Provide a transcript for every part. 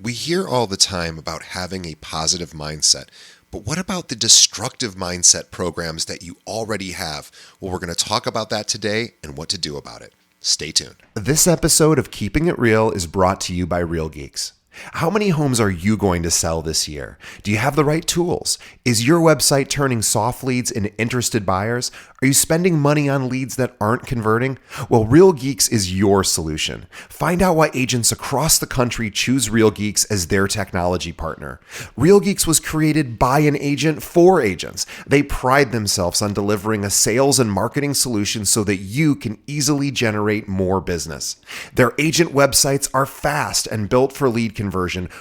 We hear all the time about having a positive mindset, but what about the destructive mindset programs that you already have? Well, we're going to talk about that today and what to do about it. Stay tuned. This episode of Keeping It Real is brought to you by Real Geeks. How many homes are you going to sell this year? Do you have the right tools? Is your website turning soft leads into interested buyers? Are you spending money on leads that aren't converting? Well, Real Geeks is your solution. Find out why agents across the country choose Real Geeks as their technology partner. Real Geeks was created by an agent for agents. They pride themselves on delivering a sales and marketing solution so that you can easily generate more business. Their agent websites are fast and built for lead conversion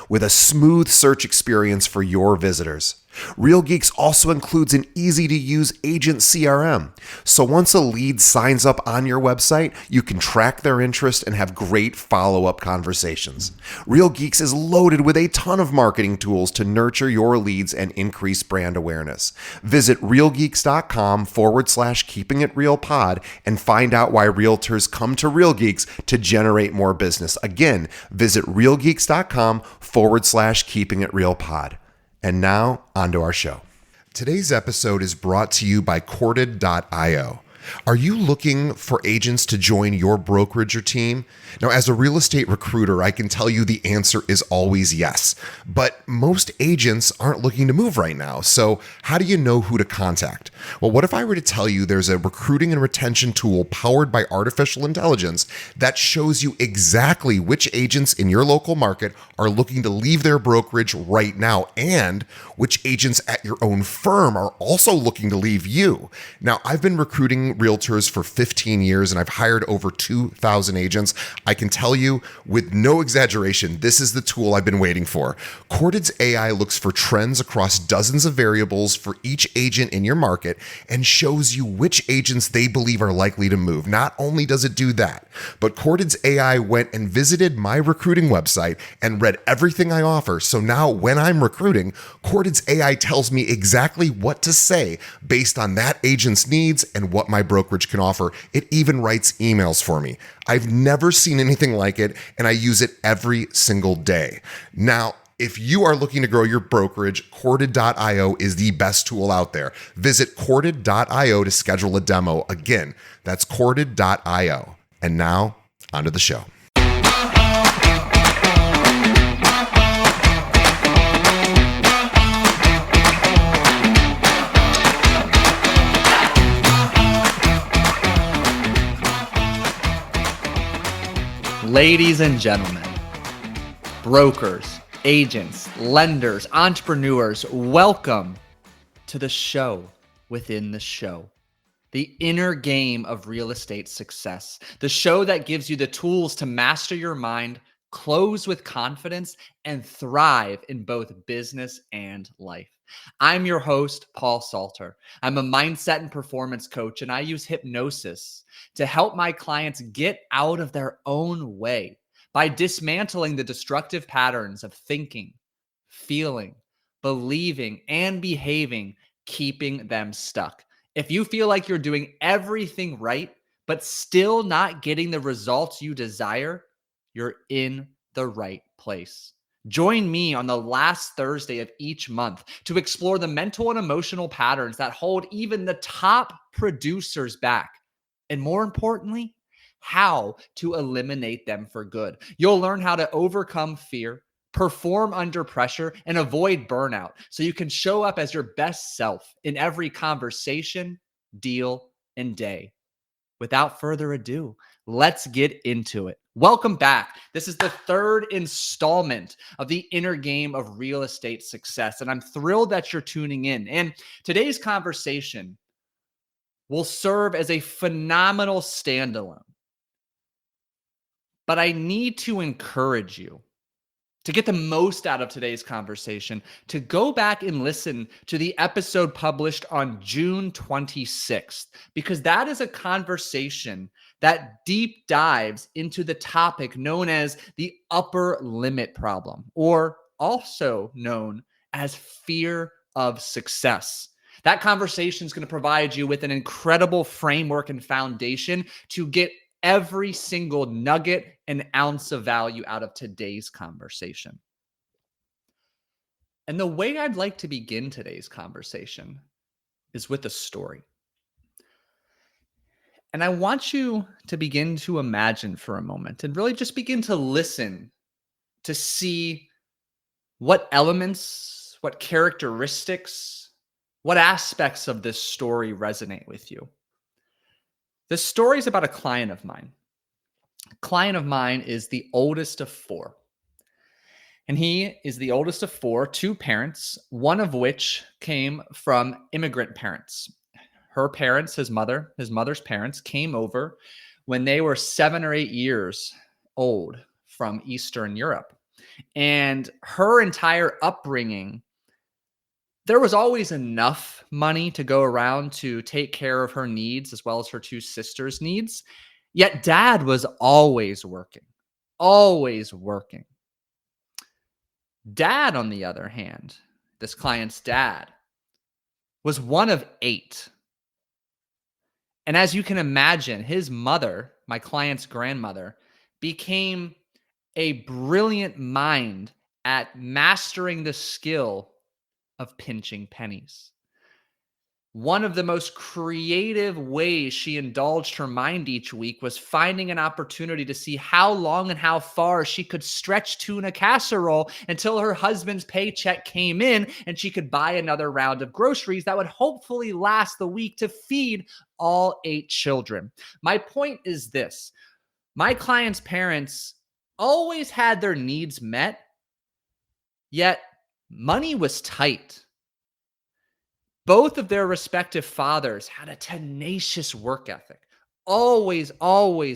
with a smooth search experience for your visitors. Real Geeks also includes an easy-to-use agent CRM. So once a lead signs up on your website, you can track their interest and have great follow-up conversations. Real Geeks is loaded with a ton of marketing tools to nurture your leads and increase brand awareness. Visit realgeeks.com/keepingitrealpod and find out why realtors come to Real Geeks to generate more business. Again, visit realgeeks.com/keepingitrealpod. And now, onto our show. Today's episode is brought to you by Corded.io. Are you looking for agents to join your brokerage or team? Now, as a real estate recruiter, I can tell you the answer is always yes. But most agents aren't looking to move right now. So how do you know who to contact? Well, what if I were to tell you there's a recruiting and retention tool powered by artificial intelligence that shows you exactly which agents in your local market are looking to leave their brokerage right now and which agents at your own firm are also looking to leave you? Now, I've been recruiting realtors for 15 years and I've hired over 2,000 agents. I can tell you with no exaggeration, this is the tool I've been waiting for. Corded's AI looks for trends across dozens of variables for each agent in your market and shows you which agents they believe are likely to move. Not only does it do that, but Corded's AI went and visited my recruiting website and read everything I offer. So now when I'm recruiting, Corded's AI tells me exactly what to say based on that agent's needs and what my brokerage can offer. It even writes emails for me. I've never seen anything like it, and I use it every single day. Now, if you are looking to grow your brokerage, Corded.io is the best tool out there. Visit Corded.io to schedule a demo. Again, that's Corded.io. And now, onto the show. Ladies and gentlemen, brokers, agents, lenders, entrepreneurs, welcome to the show within the show, the inner game of real estate success, the show that gives you the tools to master your mind, close with confidence, and thrive in both business and life. I'm your host, Paul Salter. I'm a mindset and performance coach, and I use hypnosis to help my clients get out of their own way by dismantling the destructive patterns of thinking, feeling, believing, and behaving, keeping them stuck. If you feel like you're doing everything right, but still not getting the results you desire, you're in the right place. Join me on the last Thursday of each month to explore the mental and emotional patterns that hold even the top producers back. And more importantly, how to eliminate them for good. You'll learn how to overcome fear, perform under pressure, and avoid burnout so you can show up as your best self in every conversation, deal, and day. Without further ado, let's get into it. Welcome back. This is the third installment of the inner game of real estate success, and I'm thrilled that you're tuning in. And today's conversation will serve as a phenomenal standalone. But I need to encourage you to get the most out of today's conversation, to go back and listen to the episode published on June 26th, because that is a conversation that deep dives into the topic known as the upper limit problem, or also known as fear of success. That conversation is going to provide you with an incredible framework and foundation to get every single nugget and ounce of value out of today's conversation. And the way I'd like to begin today's conversation is with a story. And I want you to begin to imagine for a moment and really just begin to listen to see what elements, what characteristics, what aspects of this story resonate with you. This story is about a client of mine. A client of mine is the oldest of four. And he is the oldest of four, two parents, one of which came from immigrant parents. Her parents, his mother's parents, came over when they were 7 or 8 years old from Eastern Europe. And her entire upbringing, there was always enough money to go around to take care of her needs as well as her two sisters' needs. Yet dad was always working, always working. Dad, on the other hand, this client's dad, was one of eight. And as you can imagine, his mother, my client's grandmother, became a brilliant mind at mastering the skill of pinching pennies. One of the most creative ways she indulged her mind each week was finding an opportunity to see how long and how far she could stretch tuna casserole until her husband's paycheck came in and she could buy another round of groceries that would hopefully last the week to feed all 8 children. My point is this: my client's parents always had their needs met, yet money was tight. Both of their respective fathers had a tenacious work ethic, always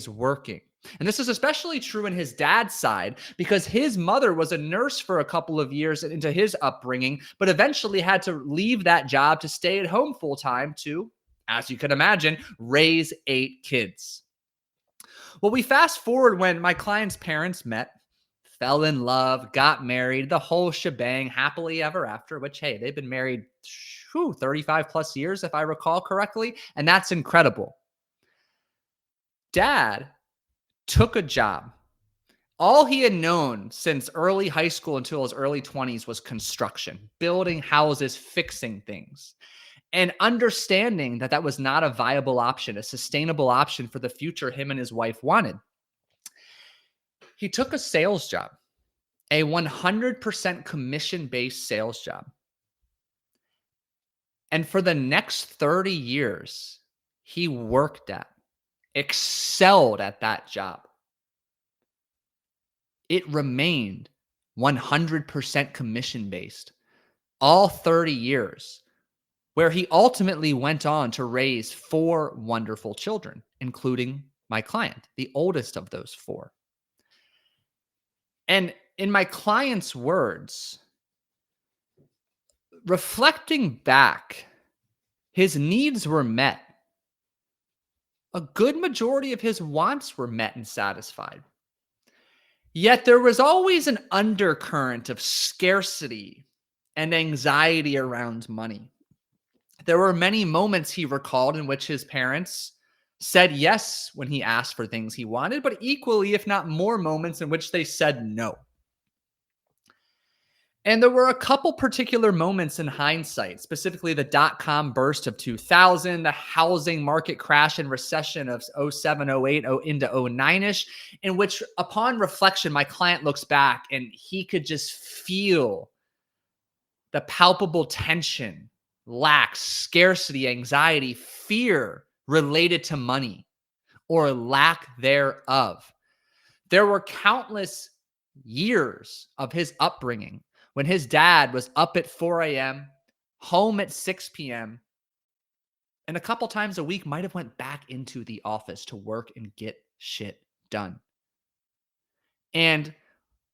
working. And this is especially true in his dad's side because his mother was a nurse for a couple of years into his upbringing, but eventually had to leave that job to stay at home full time to, as you can imagine, raise 8 kids. Well, we fast forward when my client's parents met, fell in love, got married, the whole shebang, happily ever after, which, hey, they've been married 35 plus years, if I recall correctly. And that's incredible. Dad took a job. All he had known since early high school until his early 20s was construction, building houses, fixing things, and understanding that that was not a viable option, a sustainable option for the future him and his wife wanted. He took a sales job, a 100% commission-based sales job. And for the next 30 years, he worked at, excelled at that job. It remained 100% commission-based all 30 years, where he ultimately went on to raise 4 wonderful children, including my client, the oldest of those 4. And in my client's words, reflecting back, his needs were met. A good majority of his wants were met and satisfied. Yet there was always an undercurrent of scarcity and anxiety around money. There were many moments he recalled in which his parents said yes when he asked for things he wanted, but equally, if not more, moments in which they said no. And there were a couple particular moments in hindsight, specifically the dot-com burst of 2000, the housing market crash and recession of 07, 08, into 09-ish, in which upon reflection, my client looks back and he could just feel the palpable tension, lack, scarcity, anxiety, fear related to money or lack thereof. There were countless years of his upbringing when his dad was up at 4 a.m., home at 6 p.m., and a couple times a week might have went back into the office to work and get shit done. And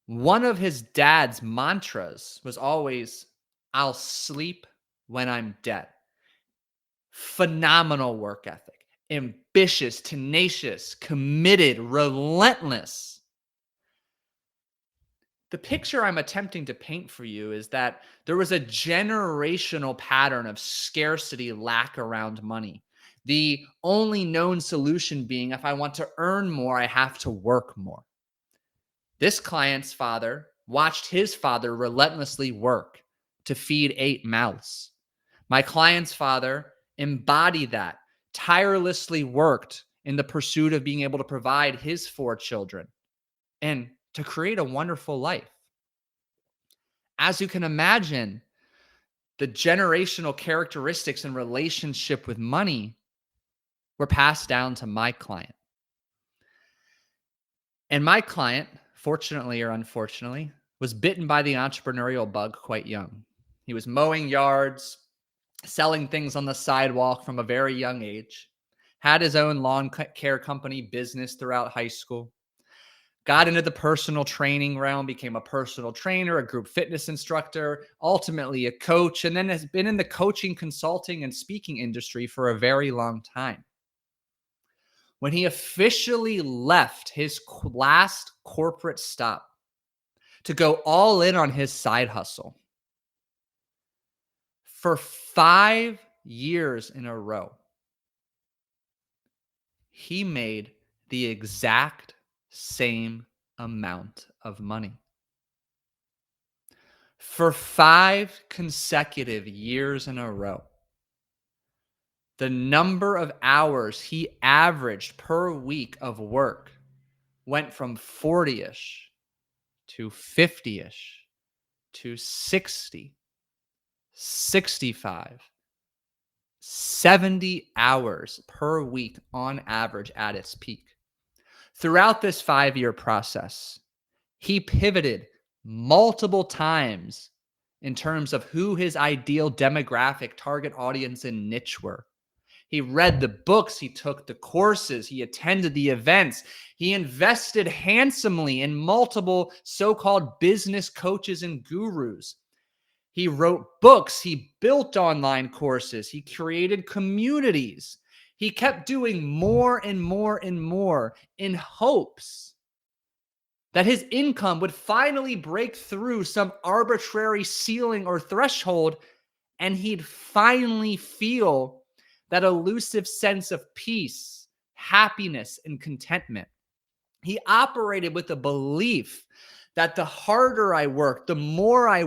one of his dad's mantras was always, "I'll sleep when I'm dead." Phenomenal work ethic, ambitious, tenacious, committed, relentless. The picture I'm attempting to paint for you is that there was a generational pattern of scarcity, lack around money. The only known solution being, if I want to earn more, I have to work more. This client's father watched his father relentlessly work, to feed 8 mouths. My client's father embodied that, tirelessly worked in the pursuit of being able to provide his 4 children and to create a wonderful life. As you can imagine, the generational characteristics and relationship with money were passed down to my client. And my client, fortunately or unfortunately, was bitten by the entrepreneurial bug quite young. He was mowing yards, selling things on the sidewalk from a very young age, had his own lawn care company business throughout high school, got into the personal training realm, became a personal trainer, a group fitness instructor, ultimately a coach, and then has been in the coaching, consulting, and speaking industry for a very long time. When he officially left his last corporate stop to go all in on his side hustle, for 5 years in a row, he made the exact same amount of money. For 5 consecutive years in a row, the number of hours he averaged per week of work went from 40-ish to 50-ish to 60, 65, 70 hours per week on average at its peak. Throughout this 5-year process, he pivoted multiple times in terms of who his ideal demographic, target audience, and niche were. He read the books, he took the courses, he attended the events, he invested handsomely in multiple so-called business coaches and gurus. He wrote books, he built online courses, he created communities. He kept doing more and more and more in hopes that his income would finally break through some arbitrary ceiling or threshold, and he'd finally feel that elusive sense of peace, happiness, and contentment. He operated with the belief that the harder I work, the more I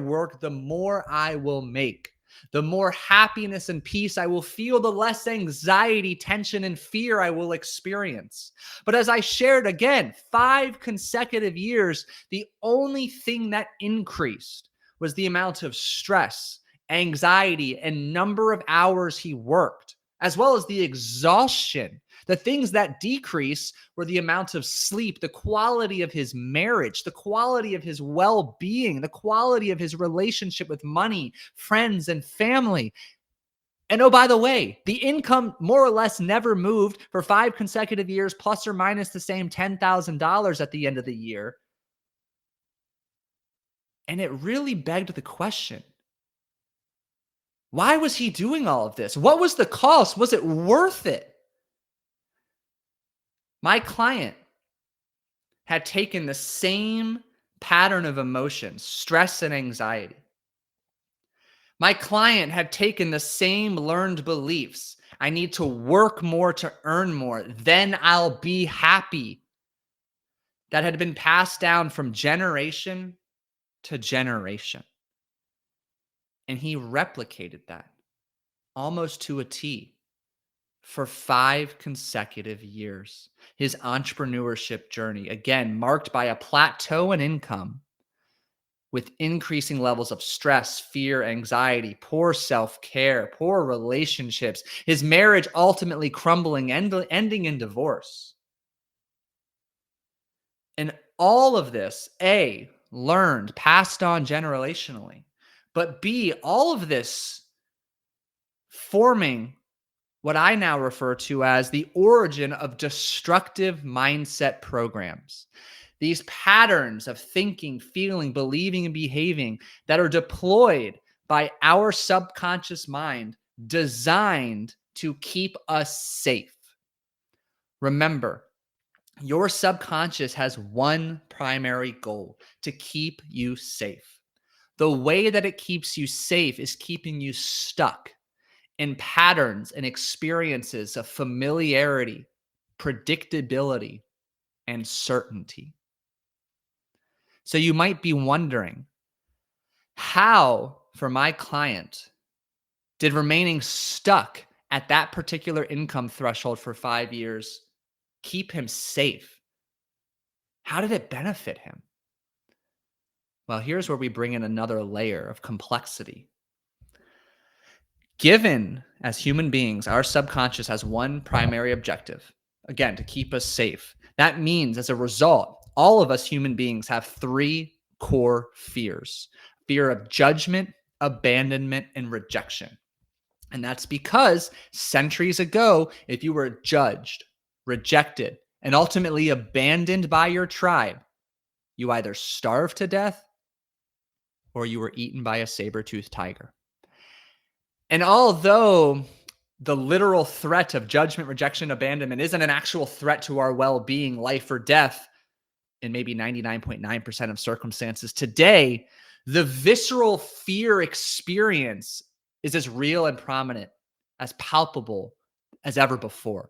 will make. The more happiness and peace I will feel, the less anxiety, tension, and fear I will experience. But as I shared again, 5 consecutive years, the only thing that increased was the amount of stress, anxiety, and number of hours he worked, as well as the exhaustion. The things that decrease were the amount of sleep, the quality of his marriage, the quality of his well-being, the quality of his relationship with money, friends, and family. And oh, by the way, the income more or less never moved for 5 consecutive years, plus or minus the same $10,000 at the end of the year. And it really begged the question, why was he doing all of this? What was the cost? Was it worth it? My client had taken the same pattern of emotions, stress and anxiety. My client had taken the same learned beliefs. I need to work more to earn more. Then I'll be happy. That had been passed down from generation to generation. And he replicated that almost to a T for 5 consecutive years. His entrepreneurship journey, again, marked by a plateau in income with increasing levels of stress, fear, anxiety, poor self-care, poor relationships, his marriage ultimately crumbling, ending in divorce. And all of this, A, learned, passed on generationally, but B, all of this forming what I now refer to as the origin of destructive mindset programs. These patterns of thinking, feeling, believing, and behaving that are deployed by our subconscious mind, designed to keep us safe. Remember, your subconscious has one primary goal: to keep you safe. The way that it keeps you safe is keeping you stuck in patterns and experiences of familiarity, predictability, and certainty. So you might be wondering, how for my client, did remaining stuck at that particular income threshold for 5 years keep him safe? How did it benefit him? Well, here's where we bring in another layer of complexity. Given as human beings, our subconscious has one primary objective, again, to keep us safe. That means as a result, all of us human beings have three core fears: fear of judgment, abandonment, and rejection. And that's because centuries ago, if you were judged, rejected, and ultimately abandoned by your tribe, you either starved to death or you were eaten by a saber-toothed tiger. And although the literal threat of judgment, rejection, abandonment isn't an actual threat to our well-being, life or death, in maybe 99.9% of circumstances today, the visceral fear experience is as real and prominent, as palpable as ever before.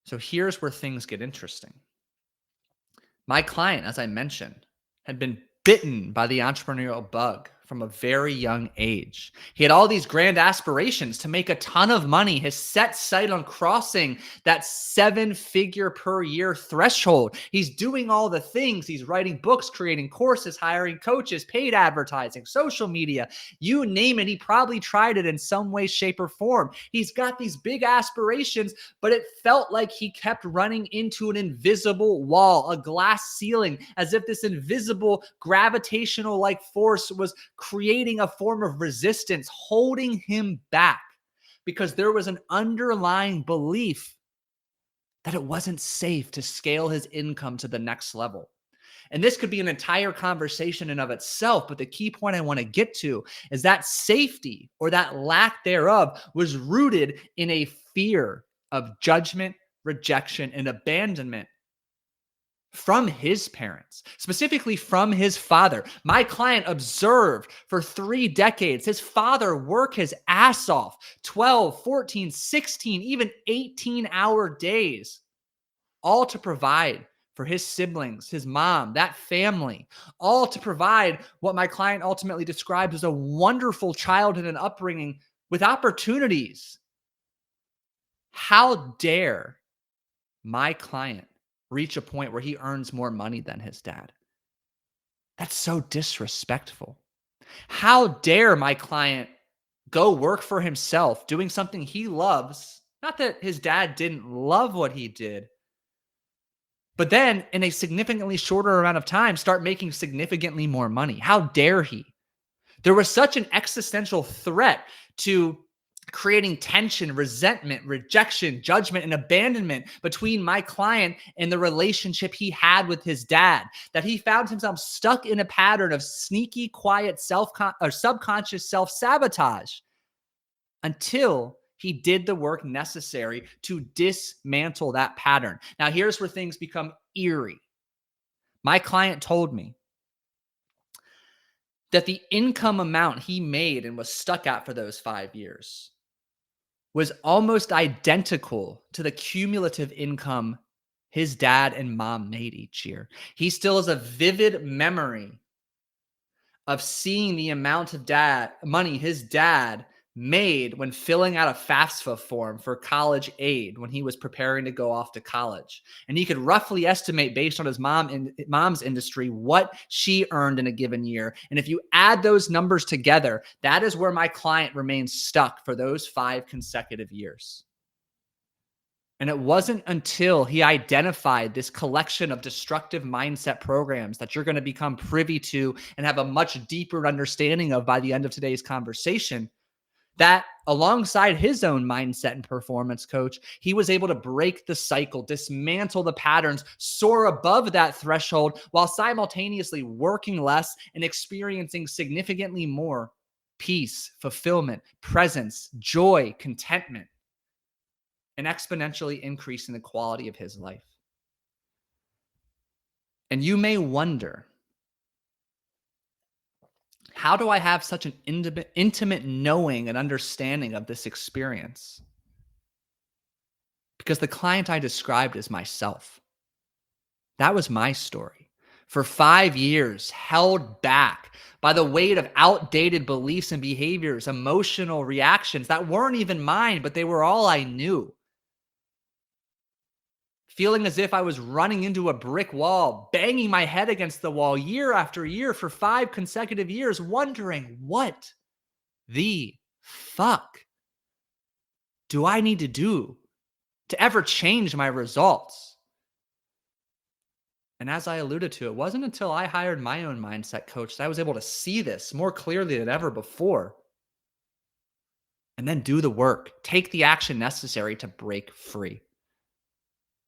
So here's where things get interesting. My client, as I mentioned, had been bitten by the entrepreneurial bug from a very young age. He had all these grand aspirations to make a ton of money. His set sight on crossing that 7-figure per year threshold. He's doing all the things. He's writing books, creating courses, hiring coaches, paid advertising, social media, you name it. He probably tried it in some way, shape, or form. He's got these big aspirations, but it felt like he kept running into an invisible wall, a glass ceiling, as if this invisible gravitational like force was creating a form of resistance, holding him back because there was an underlying belief that it wasn't safe to scale his income to the next level. And this could be an entire conversation in of itself, but the key point I want to get to is that safety, or that lack thereof, was rooted in a fear of judgment, rejection, and abandonment from his parents, specifically from his father. My client observed for 3 decades his father work his ass off, 12, 14, 16, even 18-hour days, all to provide for his siblings, his mom, that family, all to provide what my client ultimately described as a wonderful childhood and upbringing with opportunities. How dare my client reach a point where he earns more money than his dad? That's so disrespectful. How dare my client go work for himself, doing something he loves? Not that his dad didn't love what he did, but then in a significantly shorter amount of time, start making significantly more money. How dare he? There was such an existential threat to creating tension, resentment, rejection, judgment, and abandonment between my client and the relationship he had with his dad, that he found himself stuck in a pattern of sneaky, quiet subconscious self-sabotage until he did the work necessary to dismantle that pattern. Now, here's where things become eerie. My client told me that the income amount he made and was stuck at for those 5 years was almost identical to the cumulative income his dad and mom made each year. He still has a vivid memory of seeing the amount of money his dad made when filling out a FAFSA form for college aid when he was preparing to go off to college. And he could roughly estimate, based on his mom's industry, what she earned in a given year. And if you add those numbers together, that is where my client remains stuck for those 5 consecutive years. And it wasn't until he identified this collection of destructive mindset programs that you're going to become privy to and have a much deeper understanding of by the end of today's conversation, that alongside his own mindset and performance coach, he was able to break the cycle, dismantle the patterns, soar above that threshold while simultaneously working less and experiencing significantly more peace, fulfillment, presence, joy, contentment, and exponentially increasing the quality of his life. And you may wonder, how do I have such an intimate knowing and understanding of this experience? Because the client I described is myself. That was my story. for 5 years, held back by the weight of outdated beliefs and behaviors, emotional reactions that weren't even mine, but they were all I knew. Feeling as if I was running into a brick wall, banging my head against the wall year after year for 5 consecutive years, wondering, what the fuck do I need to do to ever change my results? And as I alluded to, it wasn't until I hired my own mindset coach that I was able to see this more clearly than ever before. And then do the work, take the action necessary to break free.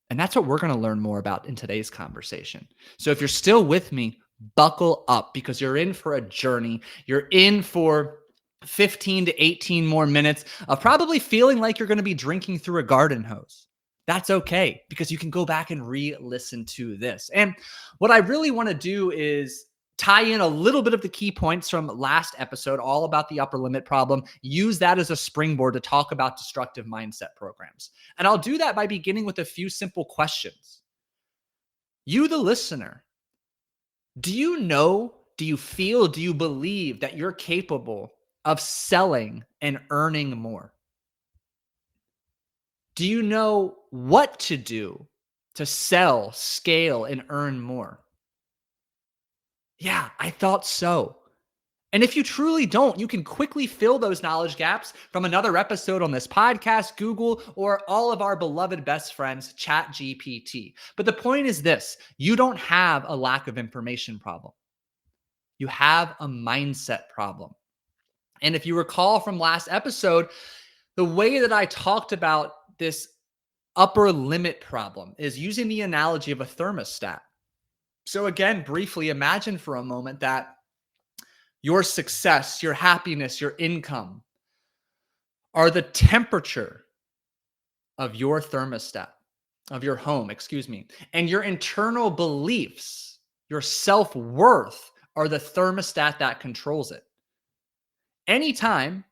And that's what we're going to learn more about in today's conversation. So if you're still with me, buckle up because you're in for a journey. You're in for 15 to 18 more minutes of probably feeling like you're going to be drinking through a garden hose. That's okay because you can go back and re-listen to this. And what I really want to do is tie in a little bit of the key points from last episode, all about the upper limit problem, use that as a springboard to talk about destructive mindset programs. And I'll do that by beginning with a few simple questions. You, the listener, do you know, do you feel, do you believe that you're capable of selling and earning more? Do you know what to do to sell, scale, and earn more? Yeah, I thought so. And if you truly don't, you can quickly fill those knowledge gaps from another episode on this podcast, Google, or all of our beloved best friends, ChatGPT. But the point is this: you don't have a lack of information problem. You have a mindset problem. And if you recall from last episode, the way that I talked about this upper limit problem is using the analogy of a thermostat. So again, briefly, imagine for a moment that your success, your happiness, your income are the temperature of your thermostat, of your home, and your internal beliefs, your self-worth are the thermostat that controls it. Anytime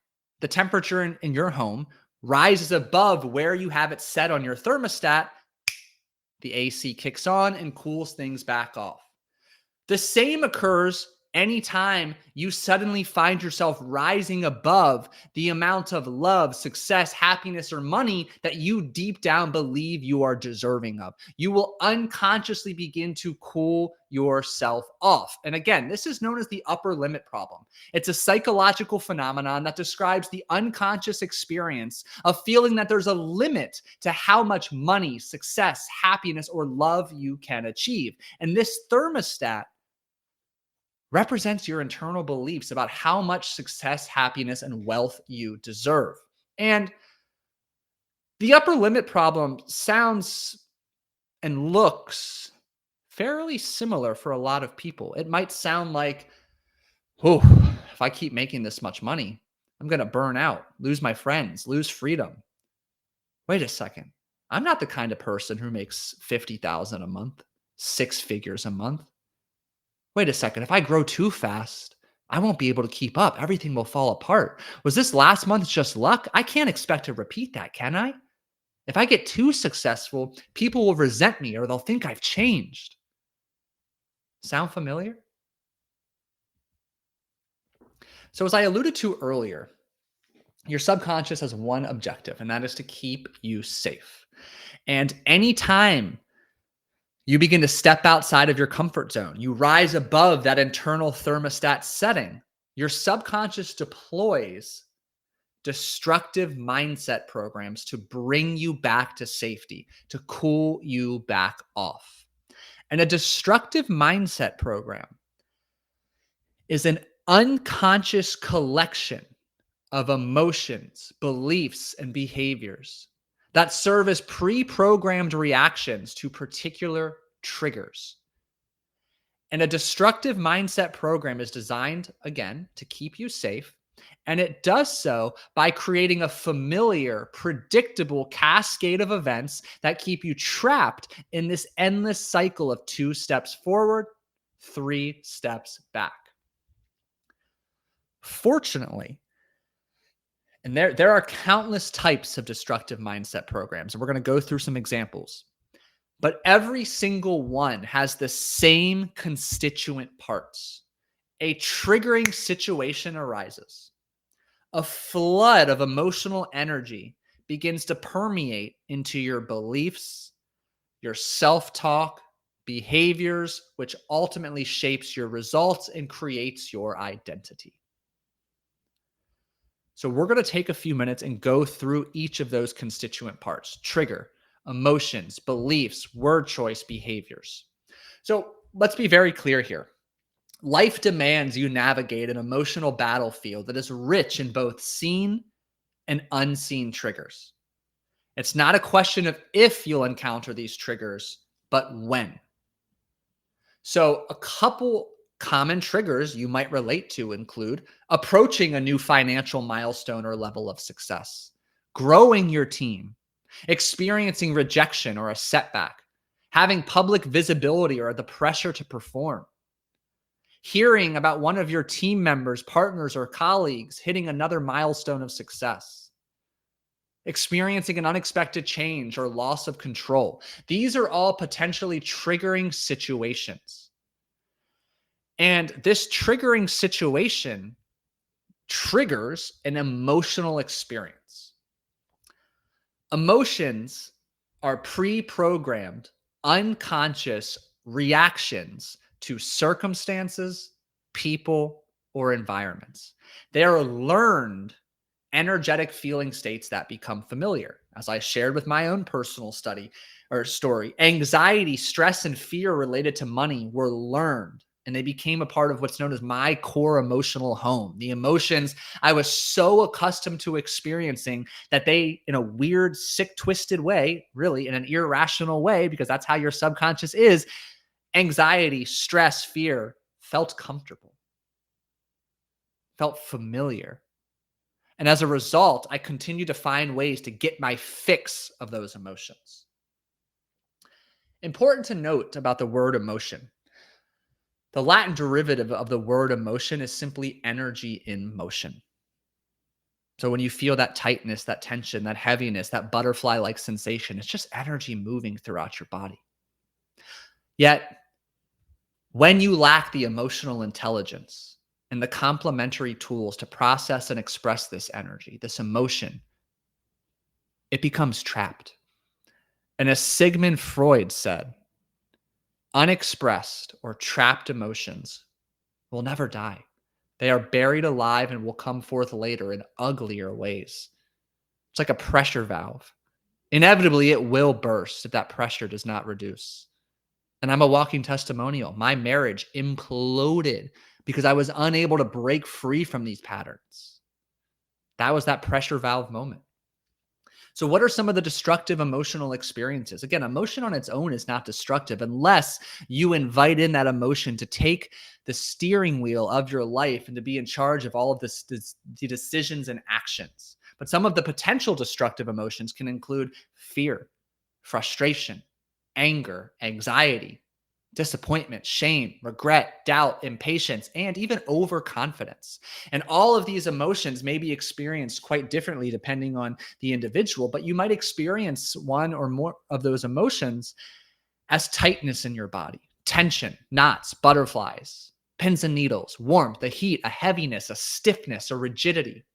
the temperature in your home rises above where you have it set on your thermostat, the AC kicks on and cools things back off. The same occurs anytime you suddenly find yourself rising above the amount of love, success, happiness, or money that you deep down believe you are deserving of. You will unconsciously begin to cool yourself off. And again, this is known as the upper limit problem. It's a psychological phenomenon that describes the unconscious experience of feeling that there's a limit to how much money, success, happiness, or love you can achieve. And this thermostat represents your internal beliefs about how much success, happiness, and wealth you deserve. And the upper limit problem sounds and looks fairly similar for a lot of people. It might sound like, oh, if I keep making this much money, I'm going to burn out, lose my friends, lose freedom. Wait a second. I'm not the kind of person who makes $50,000 a month, 6 figures a month. Wait a second, if I grow too fast, I won't be able to keep up. Everything will fall apart. Was this last month just luck? I can't expect to repeat that, can I? If I get too successful, people will resent me or they'll think I've changed. Sound familiar? So as I alluded to earlier, your subconscious has one objective, and that is to keep you safe. And anytime you begin to step outside of your comfort zone, you rise above that internal thermostat setting, your subconscious deploys destructive mindset programs to bring you back to safety, to cool you back off. And a destructive mindset program is an unconscious collection of emotions, beliefs, and behaviors that serve as pre-programmed reactions to particular triggers. And a destructive mindset program is designed, again, to keep you safe. And it does so by creating a familiar, predictable cascade of events that keep you trapped in this endless cycle of 2 steps forward, 3 steps back. Fortunately, and there are countless types of destructive mindset programs, and we're going to go through some examples. but every single one has the same constituent parts. A triggering situation arises. A flood of emotional energy begins to permeate into your beliefs, your self-talk, behaviors, which ultimately shapes your results and creates your identity. So we're going to take a few minutes and go through each of those constituent parts: trigger, emotions, beliefs, word choice, behaviors. So let's be very clear here. Life demands you navigate an emotional battlefield that is rich in both seen and unseen triggers. It's not a question of if you'll encounter these triggers, but when. So a couple common triggers you might relate to include approaching a new financial milestone or level of success, growing your team, experiencing rejection or a setback, having public visibility or the pressure to perform, hearing about one of your team members, partners, or colleagues hitting another milestone of success, experiencing an unexpected change or loss of control. These are all potentially triggering situations. And this triggering situation triggers an emotional experience. Emotions are pre-programmed, unconscious reactions to circumstances, people, or environments. They are learned energetic feeling states that become familiar. As I shared with my own personal study or story, anxiety, stress, and fear related to money were learned, and they became a part of what's known as my core emotional home. The emotions I was so accustomed to experiencing that they, in a weird, sick, twisted way, really in an irrational way, because that's how your subconscious is, anxiety, stress, fear felt comfortable, felt familiar. And as a result, I continue to find ways to get my fix of those emotions. Important to note about the word emotion. The Latin derivative of the word emotion is simply energy in motion. So when you feel that tightness, that tension, that heaviness, that butterfly-like sensation, it's just energy moving throughout your body. Yet, when you lack the emotional intelligence and the complementary tools to process and express this energy, this emotion, it becomes trapped. And as Sigmund Freud said, unexpressed or trapped emotions will never die. They are buried alive and will come forth later in uglier ways. It's like a pressure valve. Inevitably, it will burst if that pressure does not reduce. And I'm a walking testimonial. My marriage imploded because I was unable to break free from these patterns. That was that pressure valve moment. So what are some of the destructive emotional experiences? Again, emotion on its own is not destructive unless you invite in that emotion to take the steering wheel of your life and to be in charge of all of the decisions and actions. But some of the potential destructive emotions can include fear, frustration, anger, anxiety, disappointment, shame, regret, doubt, impatience, and even overconfidence. And all of these emotions may be experienced quite differently depending on the individual, but you might experience one or more of those emotions as tightness in your body, tension, knots, butterflies, pins and needles, warmth, a heat, a heaviness, a stiffness, a rigidity.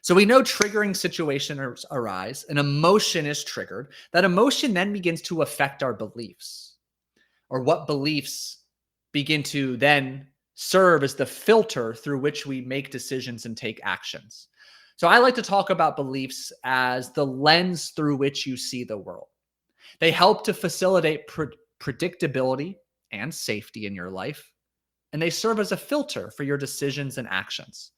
So we know triggering situations arise, an emotion is triggered. That emotion then begins to affect our beliefs, or what beliefs begin to then serve as the filter through which we make decisions and take actions. So I like to talk about beliefs as the lens through which you see the world. They help to facilitate predictability and safety in your life, and they serve as a filter for your decisions and actions.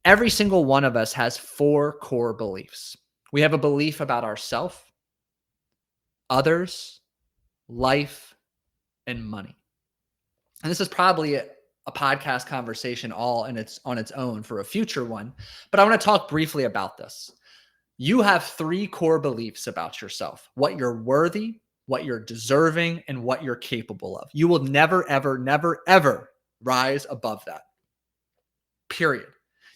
Every single one of us has 4 core beliefs. We have a belief about ourselves, others, life, and money. And this is probably a podcast conversation all on its own for a future one, but I want to talk briefly about this. You have 3 core beliefs about yourself: what you're worthy, what you're deserving, and what you're capable of. You will never, ever, never, ever rise above that. Period.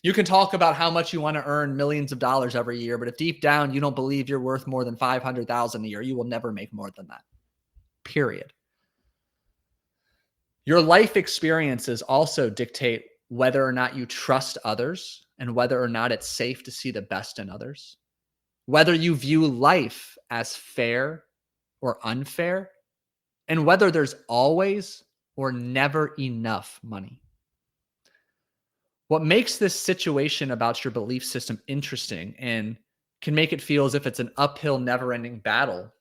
You can talk about how much you want to earn millions of dollars every year, but if deep down you don't believe you're worth more than 500,000 a year, you will never make more than that. Period. Your life experiences also dictate whether or not you trust others and whether or not it's safe to see the best in others, whether you view life as fair or unfair, and whether there's always or never enough money. What makes this situation about your belief system interesting and can make it feel as if it's an uphill, never-ending battle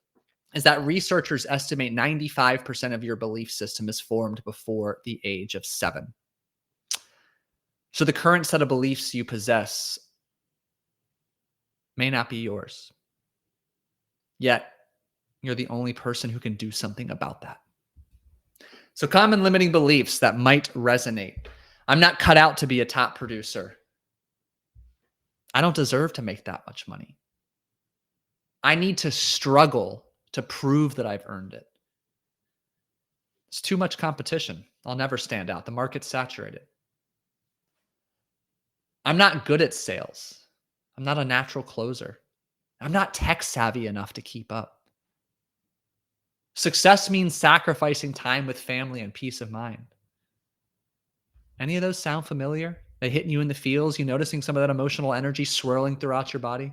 is that researchers estimate 95% of your belief system is formed before the age of 7. So the current set of beliefs you possess may not be yours. Yet, you're the only person who can do something about that. So common limiting beliefs that might resonate. I'm not cut out to be a top producer. I don't deserve to make that much money. I need to struggle to prove that I've earned it. It's too much competition. I'll never stand out. The market's saturated. I'm not good at sales. I'm not a natural closer. I'm not tech savvy enough to keep up. Success means sacrificing time with family and peace of mind. Any of those sound familiar? They hitting you in the feels? You noticing some of that emotional energy swirling throughout your body?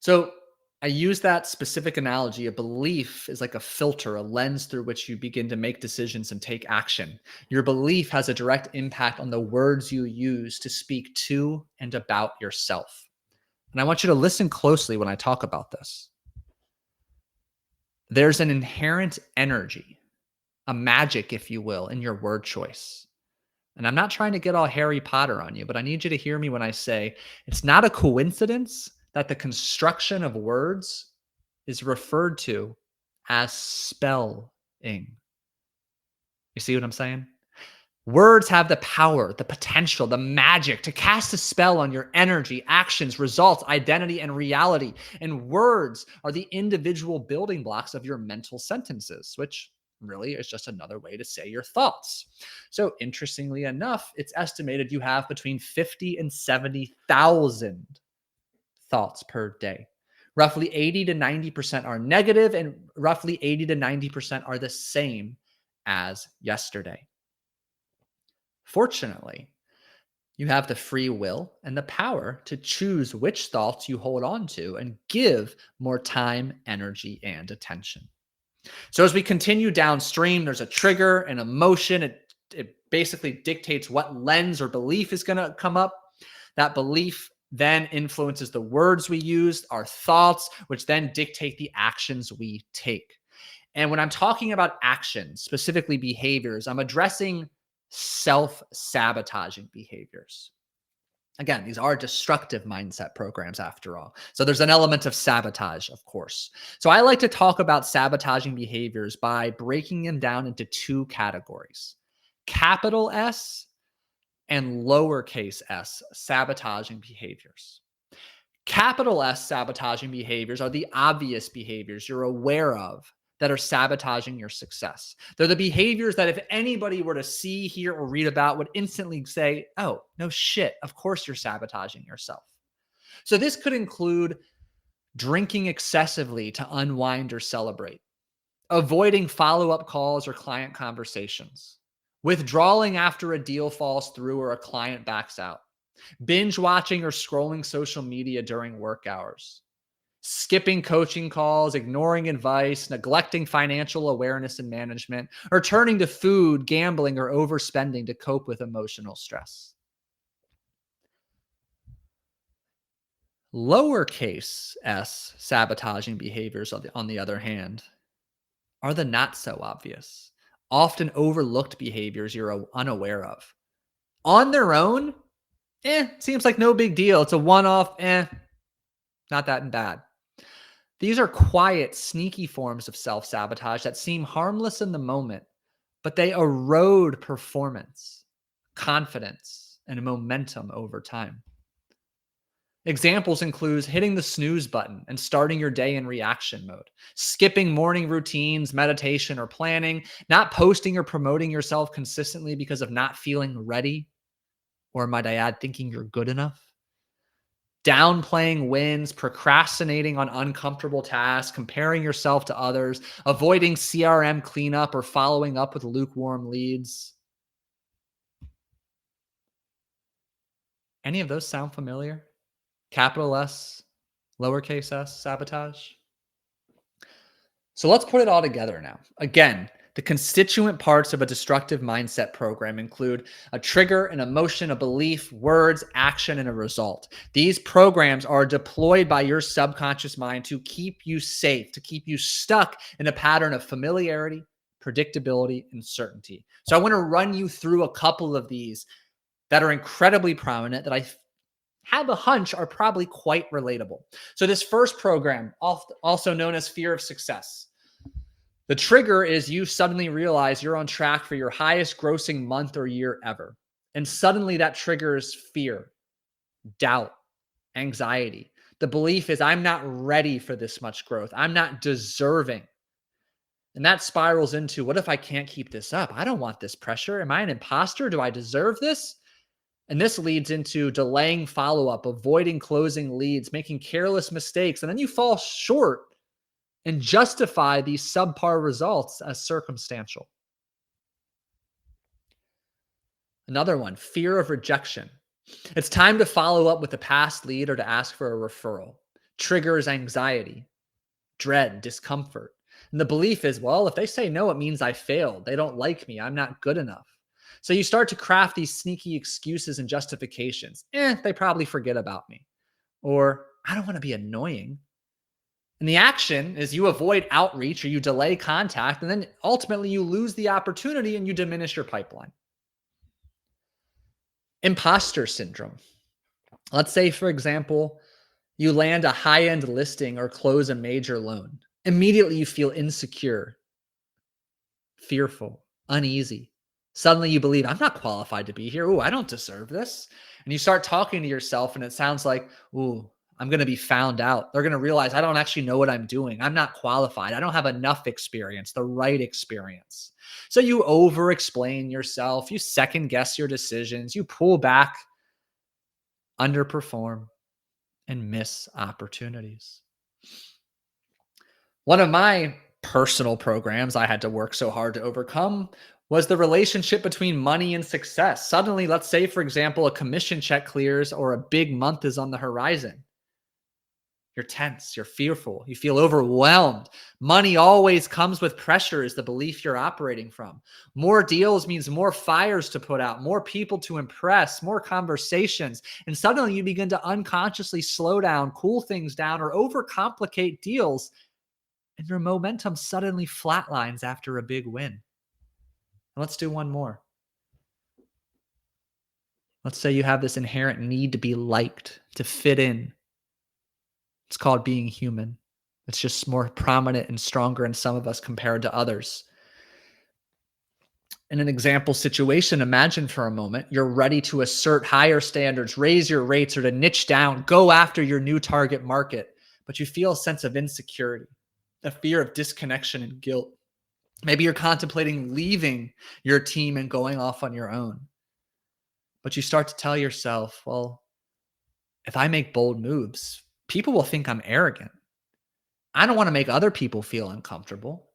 So I use that specific analogy. A belief is like a filter, a lens through which you begin to make decisions and take action. Your belief has a direct impact on the words you use to speak to and about yourself. And I want you to listen closely when I talk about this. There's an inherent energy, a magic, if you will, in your word choice. And I'm not trying to get all Harry Potter on you, but I need you to hear me when I say it's not a coincidence that the construction of words is referred to as spelling. You see what I'm saying? Words have the power, the potential, the magic to cast a spell on your energy, actions, results, identity, and reality. And words are the individual building blocks of your mental sentences, which really is just another way to say your thoughts. So interestingly enough, it's estimated you have between 50 and 70,000 thoughts per day. Roughly 80 to 90% are negative, and roughly 80 to 90% are the same as yesterday. Fortunately, you have the free will and the power to choose which thoughts you hold on to and give more time, energy, and attention. So as we continue downstream, there's a trigger, an emotion. It basically dictates what lens or belief is going to come up. That belief then influences the words we use, our thoughts, which then dictate the actions we take. And when I'm talking about actions, specifically behaviors, I'm addressing self-sabotaging behaviors. Again, these are destructive mindset programs after all. So there's an element of sabotage, of course. So I like to talk about sabotaging behaviors by breaking them down into two categories: capital S and lowercase s sabotaging behaviors. Capital S sabotaging behaviors are the obvious behaviors you're aware of that are sabotaging your success. They're the behaviors that if anybody were to see, hear, or read about would instantly say, oh, no shit, of course you're sabotaging yourself. So this could include drinking excessively to unwind or celebrate, avoiding follow-up calls or client conversations, withdrawing after a deal falls through or a client backs out, binge watching or scrolling social media during work hours, skipping coaching calls, ignoring advice, neglecting financial awareness and management, or turning to food, gambling, or overspending to cope with emotional stress. Lowercase s sabotaging behaviors, on the other hand, are the not so obvious, often overlooked behaviors you're unaware of. On their own, seems like no big deal. It's a one-off, not that bad. These are quiet, sneaky forms of self-sabotage that seem harmless in the moment, but they erode performance, confidence, and momentum over time. Examples include hitting the snooze button and starting your day in reaction mode, skipping morning routines, meditation, or planning, not posting or promoting yourself consistently because of not feeling ready, Or might I add, thinking you're good enough? Downplaying wins, procrastinating on uncomfortable tasks, comparing yourself to others, avoiding CRM cleanup, or following up with lukewarm leads. Any of those sound familiar? Capital S, lowercase s, sabotage? So let's put it all together now. Again, the constituent parts of a destructive mindset program include a trigger, an emotion, a belief, words, action, and a result. These programs are deployed by your subconscious mind to keep you safe, to keep you stuck in a pattern of familiarity, predictability, and certainty. So I want to run you through a couple of these that are incredibly prominent that I have a hunch are probably quite relatable. So this first program, also known as fear of success. The trigger is you suddenly realize you're on track for your highest grossing month or year ever. And suddenly that triggers fear, doubt, anxiety. The belief is I'm not ready for this much growth. I'm not deserving. And that spirals into what if I can't keep this up? I don't want this pressure. Am I an imposter? Do I deserve this? And this leads into delaying follow-up, avoiding closing leads, making careless mistakes. And then you fall short and justify these subpar results as circumstantial. Another one, fear of rejection. It's time to follow up with a past lead or to ask for a referral. Triggers anxiety, dread, discomfort. And the belief is, well, if they say no, it means I failed. They don't like me. I'm not good enough. So you start to craft these sneaky excuses and justifications. They probably forget about me. Or I don't want to be annoying. And the action is you avoid outreach or you delay contact, and then ultimately you lose the opportunity and you diminish your pipeline. Imposter syndrome. Let's say, for example, you land a high-end listing or close a major loan. Immediately you feel insecure, fearful, uneasy. Suddenly you believe, I'm not qualified to be here. Ooh, I don't deserve this. And you start talking to yourself and it sounds like, ooh, I'm going to be found out. They're going to realize I don't actually know what I'm doing. I'm not qualified. I don't have enough experience, the right experience. So you over-explain yourself. You second-guess your decisions. You pull back, underperform, and miss opportunities. One of my personal programs I had to work so hard to overcome was the relationship between money and success. Suddenly, let's say, for example, a commission check clears or a big month is on the horizon. You're tense, you're fearful, you feel overwhelmed. Money always comes with pressure is the belief you're operating from. More deals means more fires to put out, more people to impress, more conversations. And suddenly you begin to unconsciously slow down, cool things down, or overcomplicate deals. And your momentum suddenly flatlines after a big win. Let's do one more. Let's say you have this inherent need to be liked, to fit in. It's called being human. It's just more prominent and stronger in some of us compared to others. In an example situation, imagine for a moment you're ready to assert higher standards, raise your rates, or to niche down, go after your new target market, but you feel a sense of insecurity, a fear of disconnection and guilt. Maybe you're contemplating leaving your team and going off on your own. But you start to tell yourself, well, if I make bold moves, people will think I'm arrogant. I don't want to make other people feel uncomfortable.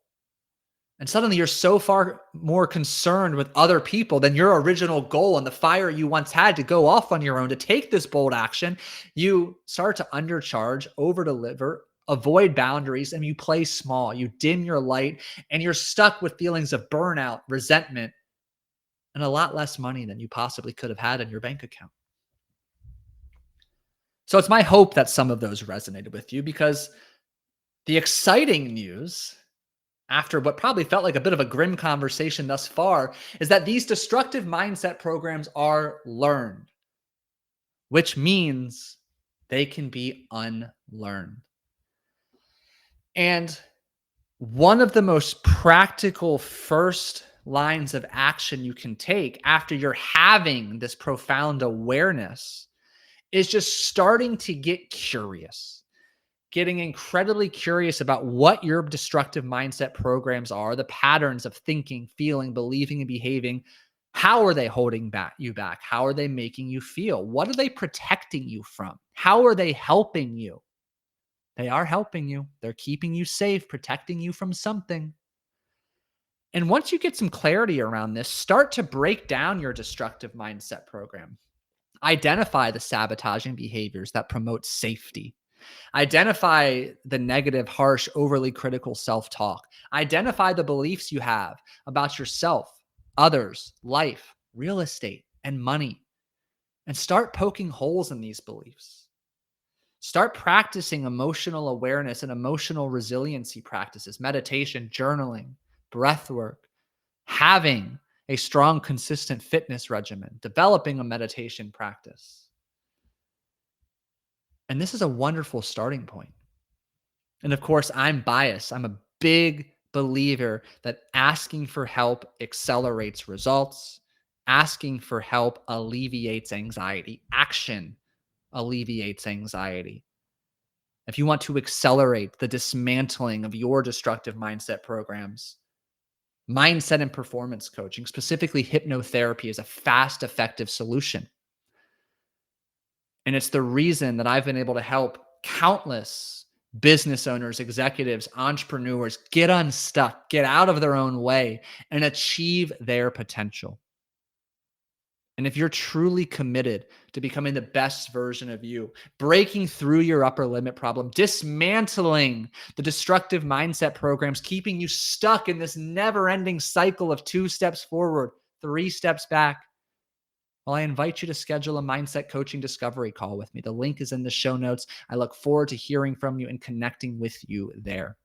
And suddenly you're so far more concerned with other people than your original goal and the fire you once had to go off on your own, to take this bold action. You start to undercharge, over-deliver, avoid boundaries, and you play small. You dim your light, and you're stuck with feelings of burnout, resentment, and a lot less money than you possibly could have had in your bank account. So it's my hope that some of those resonated with you, because the exciting news, after what probably felt like a bit of a grim conversation thus far, is that these destructive mindset programs are learned, which means they can be unlearned. And one of the most practical first lines of action you can take after you're having this profound awareness is just starting to get curious, getting incredibly curious about what your destructive mindset programs are, the patterns of thinking, feeling, believing, and behaving. How are they holding you back? How are they making you feel? What are they protecting you from? How are they helping you? They are helping you. They're keeping you safe, protecting you from something. And once you get some clarity around this, start to break down your destructive mindset program. Identify the sabotaging behaviors that promote safety. Identify the negative, harsh, overly critical self-talk. Identify the beliefs you have about yourself, others, life, real estate, and money. And start poking holes in these beliefs. Start practicing emotional awareness and emotional resiliency practices, meditation, journaling, breath work, having a strong, consistent fitness regimen, developing a meditation practice. And this is a wonderful starting point. And of course, I'm biased. I'm a big believer that asking for help accelerates results. Asking for help alleviates anxiety. Action alleviates anxiety. If you want to accelerate the dismantling of your destructive mindset programs, mindset and performance coaching, specifically hypnotherapy, is a fast, effective solution. And it's the reason that I've been able to help countless business owners, executives, entrepreneurs get unstuck, get out of their own way, and achieve their potential. And if you're truly committed to becoming the best version of you, breaking through your upper limit problem, dismantling the destructive mindset programs, keeping you stuck in this never-ending cycle of 2 steps forward, 3 steps back, well, I invite you to schedule a mindset coaching discovery call with me. The link is in the show notes. I look forward to hearing from you and connecting with you there.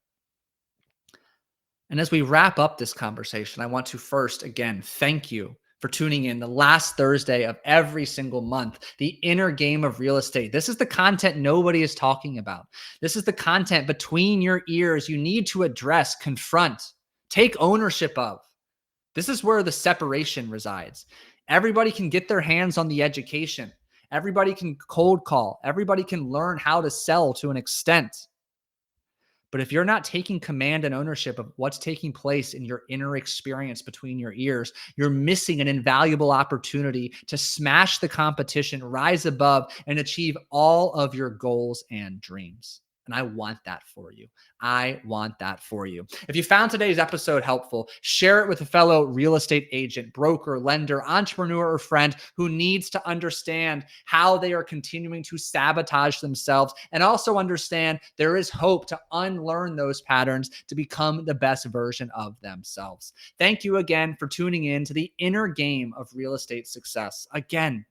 And as we wrap up this conversation, I want to first, again, thank you for tuning in the last Thursday of every single month, the inner game of real estate. This is the content nobody is talking about. This is the content between your ears you need to address, confront, take ownership of. This is where the separation resides. Everybody can get their hands on the education. Everybody can cold call. Everybody can learn how to sell to an extent. But if you're not taking command and ownership of what's taking place in your inner experience between your ears, you're missing an invaluable opportunity to smash the competition, rise above, and achieve all of your goals and dreams. And I want that for you. I want that for you. If you found today's episode helpful, share it with a fellow real estate agent, broker, lender, entrepreneur, or friend who needs to understand how they are continuing to sabotage themselves and also understand there is hope to unlearn those patterns to become the best version of themselves. Thank you again for tuning in to the inner game of real estate success. Again,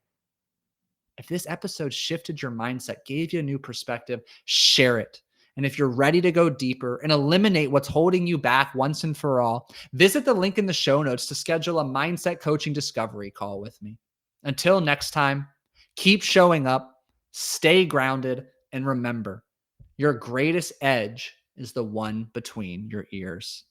if this episode shifted your mindset, gave you a new perspective, share it. And if you're ready to go deeper and eliminate what's holding you back once and for all, visit the link in the show notes to schedule a mindset coaching discovery call with me. Until next time, keep showing up, stay grounded, and remember, your greatest edge is the one between your ears.